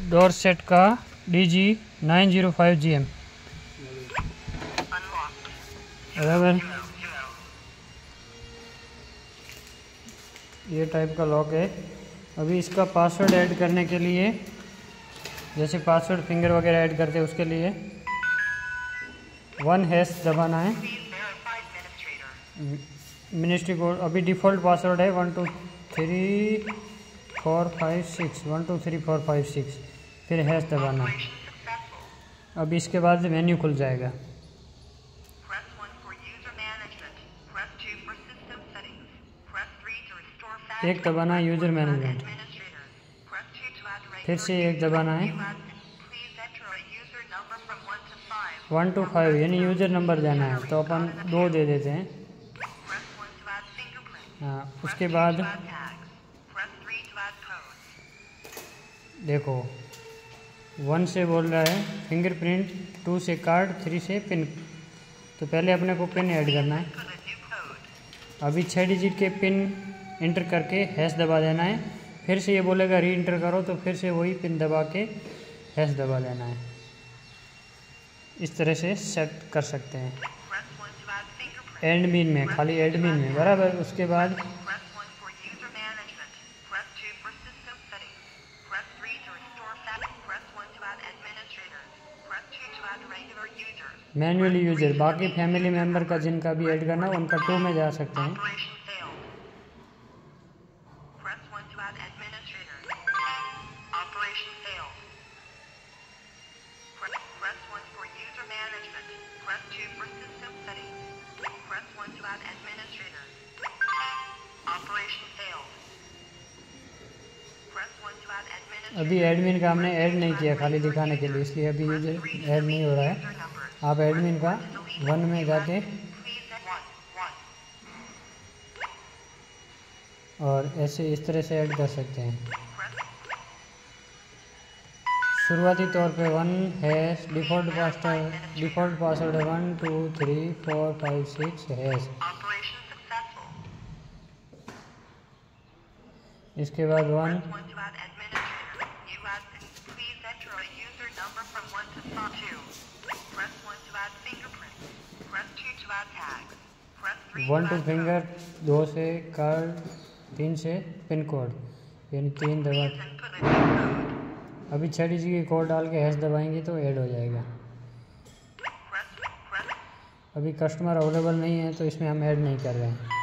Door set का DG905GM बराबर। ये टाइप का लॉक है। अभी इसका पासवर्ड ऐड करने के लिए, जैसे पासवर्ड फिंगर वगैरह ऐड करते हैं उसके लिए 1# दबाना है। मिनिस्ट्री कोड अभी डिफ़ॉल्ट पासवर्ड है 1 2 3 4 5 6 1 2 3 4 5 6, फिर हैश दबाना। अभी इसके बाद मेन्यू खुल जाएगा। एक दबाना है यूज़र मैनेजमेंट, फिर से एक दबाना है 1 to 5 यानी यूज़र नंबर देना है, तो अपन 2 दे देते हैं। हाँ, उसके बाद देखो 1 से बोल रहा है फिंगरप्रिंट, 2 से कार्ड, 3 से पिन। तो पहले अपने को पिन ऐड करना है। अभी 6 डिजिट के पिन इंटर करके हैश दबा देना है। फिर से ये बोलेगा री इंटर करो, तो फिर से वही पिन दबा के हैश दबा देना है। इस तरह से सेट कर सकते हैं एडमिन में, खाली एडमिन में बराबर। उसके बाद मैन्युअली यूजर, बाकी फैमिली मेम्बर का जिनका भी ऐड करना है उनका 2 में जा सकते हैं। अभी एडमिन का हमने ऐड नहीं किया, खाली दिखाने के लिए, इसलिए अभी यूजर ऐड नहीं हो रहा है। आप एडमिन का 1 में जाके और ऐसे इस तरह से ऐड कर सकते हैं। शुरुआती तौर पे 1 हैश, डिफ़ॉल्ट पासवर्ड है 1 2 3 4 5 6 हैश। इसके बाद 1 to फिंगर, 2 से कार्ड, 3 से पिन कोड, यानी 3 दबा। अभी 6 डिजिट की कोड डाल के हैश दबाएंगे तो ऐड हो जाएगा। अभी कस्टमर अवेलेबल नहीं है तो इसमें हम ऐड नहीं कर रहे हैं।